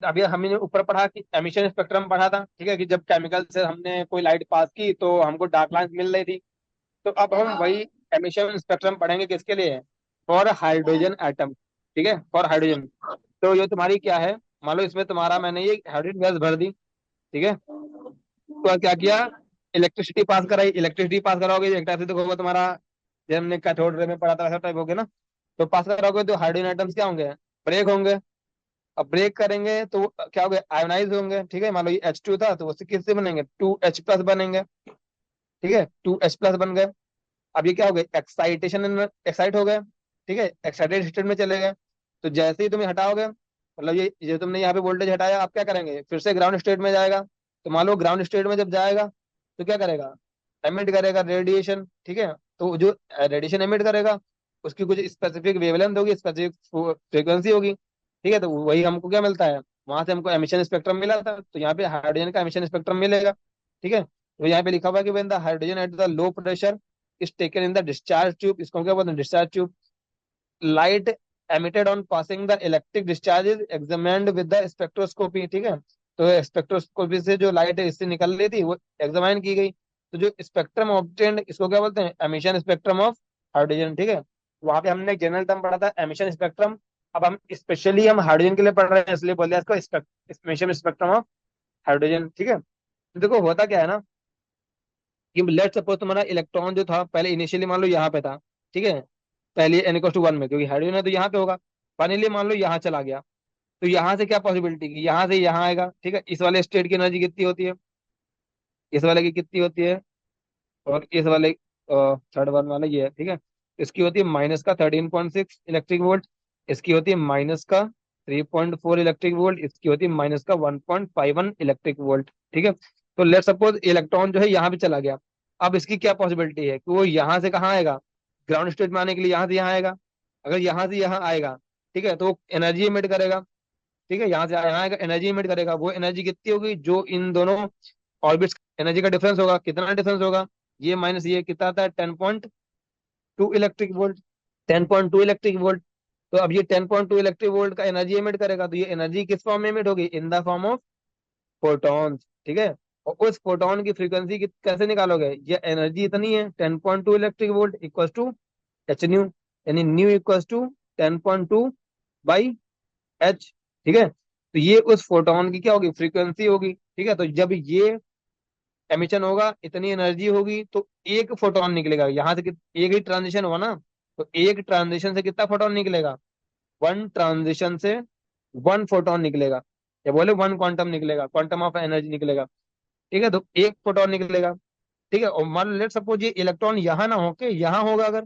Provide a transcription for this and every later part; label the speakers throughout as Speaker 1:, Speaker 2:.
Speaker 1: अभी हमने ऊपर पढ़ा कि एमिशन स्पेक्ट्रम पढ़ा था, ठीक है, कि जब केमिकल से हमने कोई लाइट पास की तो हमको डार्क लाइट मिल रही थी। तो अब हम वही एमिशन स्पेक्ट्रम पढ़ेंगे, किसके लिए? फॉर हाइड्रोजन एटम, ठीक है, फॉर हाइड्रोजन। तो ये तुम्हारी क्या है, मान लो इसमें तुम्हारा मैंने ये हाइड्रोजन गैस भर दी, ठीक है। तो क्या किया, इलेक्ट्रिसिटी पास कराई, इलेक्ट्रिसिटी पास कराओगे एक टाइप से देखोगे तुम्हारा, जब हमने कैथोड रे में पढ़ा था वैसा टाइप हो गया ना। तो पास कराओगे तो हाइड्रोजन एटम्स क्या होंगे, ब्रेक होंगे। अब ब्रेक करेंगे तो क्या होंगे, आयोनाइज होंगे, ठीक है। मान लो ये H2 था तो उससे किससे बनेंगे, 2H+ बनेंगे, ठीक है, 2H+ बन गए। अब ये क्या हो गए, एक्साइटेशन, एक्साइट हो गए, ठीक है, एक्साइटेड स्टेट में चले गए। तो जैसे ही तुम्हें हटाओगे, मतलब ये तुमने यहाँ पे वोल्टेज हटाया, आप क्या करेंगे, फिर से ग्राउंड स्टेट में जाएगा। तो मान लो ग्राउंड स्टेट में जब जाएगा तो क्या करेगा, एमिट करेगा रेडिएशन, ठीक है। तो जो रेडिएशन एमिट करेगा उसकी कुछ स्पेसिफिक वेवलेंथ होगी, स्पेसिफिक फ्रीक्वेंसी होगी, ठीक है। तो वही हमको क्या मिलता है, वहां से हमको एमिशन स्पेक्ट्रम मिला था, तो यहाँ पे हाइड्रोजन का एमिशन स्पेक्ट्रम मिलेगा, ठीक है। तो यहाँ पे लिखा हुआ है कि when the hydrogen at the low pressure is taken in the discharge tube, इसको क्या बोलते हैं, discharge tube. Light emitted on passing the electric discharge is examined with the spectroscopy, ठीक है। तो स्पेक्ट्रोस्कोपी से जो लाइट है इससे निकल रही थी वो एग्जामाइन की गई। तो जो स्पेक्ट्रम ऑब्टेन्ड इसको क्या बोलते हैं, एमिशन स्पेक्ट्रम ऑफ हाइड्रोजन, ठीक है। वहां पे हमने जनरल टर्म पढ़ा था एमिशन स्पेक्ट्रम। अब हम स्पेशली हम हाइड्रोजन के लिए पढ़ रहे हैं, इसलिए बोल दिया इसको एमिशन स्पेक्ट्रम ऑफ हाइड्रोजन, ठीक है। तो देखो होता क्या है ना, कि लेट सपोज तुम्हारा इलेक्ट्रॉन जो था पहले इनिशियली मान लो यहाँ पे था, ठीक है, पहले n = 1 में, क्योंकि हाइड्रोजन है तो यहाँ पे होगा। फाइनली मान लो यहाँ चला गया, तो यहाँ से क्या पॉसिबिलिटी की यहाँ से यहाँ आएगा, ठीक है। इस वाले स्टेट की एनर्जी कितनी होती है, इस वाले की कितनी होती है, और इस वाले थर्ड वन वाला ये है, ठीक है। इसकी होती है माइनस का 13.6 इलेक्ट्रिक वोल्ट, इसकी होती है माइनस का 3.4 इलेक्ट्रिक वोल्ट, इसकी होती है माइनस का 1.51 इलेक्ट्रिक वोल्ट, ठीक है। तो लेट सपोज इलेक्ट्रॉन जो है यहाँ पे चला गया। अब इसकी क्या पॉसिबिलिटी है कि वो यहाँ से कहाँ आएगा, ग्राउंड स्टेट में आने के लिए यहाँ से यहाँ आएगा। अगर यहाँ से यहाँ आएगा, ठीक है, तो एनर्जी इमिट करेगा, ठीक है। यहाँ से यहाँ आएगा, एनर्जी इमिट करेगा। वो एनर्जी कितनी होगी, जो इन दोनों ऑर्बिट्स एनर्जी का डिफरेंस होगा, कितना डिफरेंस होगा, ये माइनस ये कितना आता है, 10.2 इलेक्ट्रिक वोल्ट, 10.2 इलेक्ट्रिक वोल्ट। तो अब ये 10.2 इलेक्ट्रिक वोल्ट का एनर्जी एमिट करेगा, तो ये एनर्जी किस फॉर्म में एमिट होगी, in the form of photons, ठीक है। और उस फोटोन की फ्रीक्वेंसी कैसे निकालोगे, ये एनर्जी इतनी है 10.2 electric volt equal to H nu, यानी न्यू इक्वल टू 10.2/h, ठीक है। तो ये उस फोटोन की क्या होगी, फ्रीक्वेंसी होगी, ठीक है। तो जब ये एमिशन होगा इतनी एनर्जी होगी, तो एक फोटोन निकलेगा यहाँ से एक ही ट्रांजिशन हुआ ना, तो एक ट्रांजिशन से कितना फोटोन निकलेगा, वन ट्रांजिशन से वन फोटोन निकलेगा, या बोले वन क्वांटम निकलेगा, क्वांटम ऑफ एनर्जी निकलेगा, ठीक है। तो एक फोटोन निकलेगा, ठीक है। और मान लो लेट सपोज ये इलेक्ट्रॉन यहाँ ना होके यहाँ होगा अगर,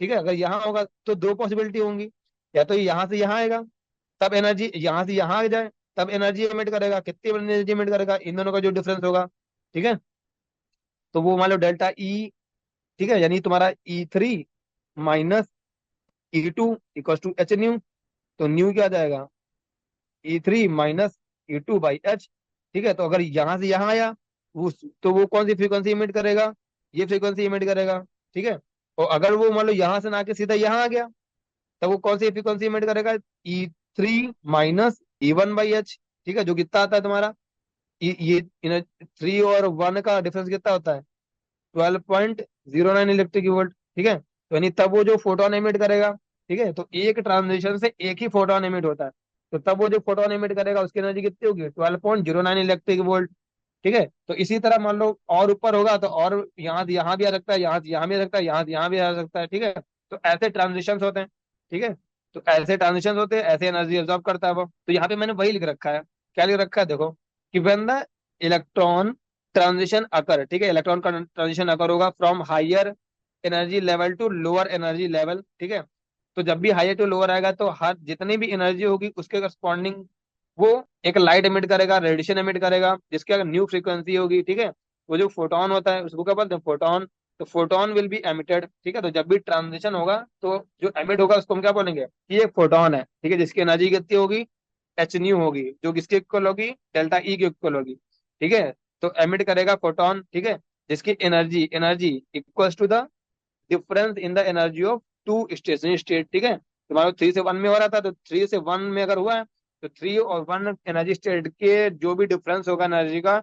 Speaker 1: ठीक है, अगर यहाँ होगा तो दो पॉसिबिलिटी होंगी, या तो ये यहाँ से यहाँ आएगा, तब एनर्जी यहाँ से यहाँ आ जाए, तब एनर्जी एमिट करेगा, कितनी एनर्जी एमिट करेगा, इन दोनों का जो डिफरेंस होगा, ठीक है। तो वो मान लो डेल्टा ई, ठीक है, यानी तुम्हारा E3 - E2 = H न्यू। तो न्यू क्या आ जाएगा, E3 - E2/h, ठीक है। तो अगर यहाँ से यहाँ आया तो वो कौन सी फ्रीक्वेंसी इमिट करेगा, ये फ्रीक्वेंसी इमिट करेगा, ठीक है। और अगर वो मान लो यहाँ से ना आके सीधा यहाँ आ गया, तब वो कौन सी फ्रीक्वेंसी इमिट करेगा, E3 - E1/h, ठीक है। जो कितना आता है तुम्हारा, ये 3 और 1 का डिफरेंस कितना होता है, 12.09 इलेक्ट्रिक वोल्ट, ठीक है। तो यानी तब वो जो फोटोन एमिट करेगा, ठीक है, तो एक ट्रांजिशन से एक ही फोटोन एमिट होता है, तो तब वो जो फोटोन एमिट करेगा उसकी एनर्जी कितनी होगी, 12.09 इलेक्ट्रिक वोल्ट, ठीक है। तो इसी तरह मान लो और ऊपर होगा तो और यहाँ से यहाँ भी आ सकता है, यहाँ से यहाँ भी आ सकता है, यहाँ से यहाँ भी आ सकता है, ठीक है। तो ऐसे ट्रांजिशन होते हैं, ठीक है। तो ऐसे ट्रांजिशन होते हैं, ऐसे एनर्जी एब्जॉर्ब करता है वो। तो यहाँ पे मैंने वही लिख रखा है, क्या लिख रखा है देखो, कि when the electron transition occur, ठीक है, इलेक्ट्रॉन का ट्रांजिशन अकर होगा from higher energy level to lower energy level, ठीक है। तो जब भी हायर टू लोअर आएगा तो हर जितनी भी एनर्जी होगी उसके करस्पॉन्डिंग वो एक लाइट एमिट करेगा, रेडिएशन एमिट करेगा, जिसकी अगर न्यू फ्रीक्वेंसी होगी, ठीक है। वो जो फोटोन होता है उसको क्या बोलते हैं, फोटोन। तो फोटोन विल बी एमिटेड, ठीक है। तो जब भी ट्रांजिशन होगा तो जो एमिट होगा उसको हम क्या बोलेंगे, कि ये फोटोन है, ठीक है, जिसकी एनर्जी कितनी होगी, एच न्यू होगी, जो किसके इक्वल होगी, डेल्टा ई के इक्वल होगी, ठीक है। तो एमिट करेगा फोटोन, ठीक है, जिसकी energy energy equals to the difference in the energy of two station state, ठीक है। तो मान लो 3 से 1 में हो रहा था, तो 3 से 1 में अगर हुआ है तो 3 और 1 एनर्जी स्टेट के जो भी डिफरेंस होगा एनर्जी का,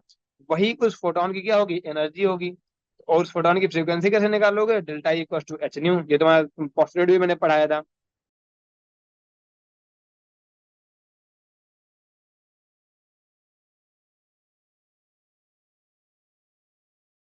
Speaker 1: वही उस फोटोन की क्या होगी, एनर्जी होगी। और उस फोटोन की फ्रीक्वेंसी कैसे निकालोगे, delta equal to H nu, ये तुम्हारा पोस्टुलेट भी मैंने पढ़ाया था।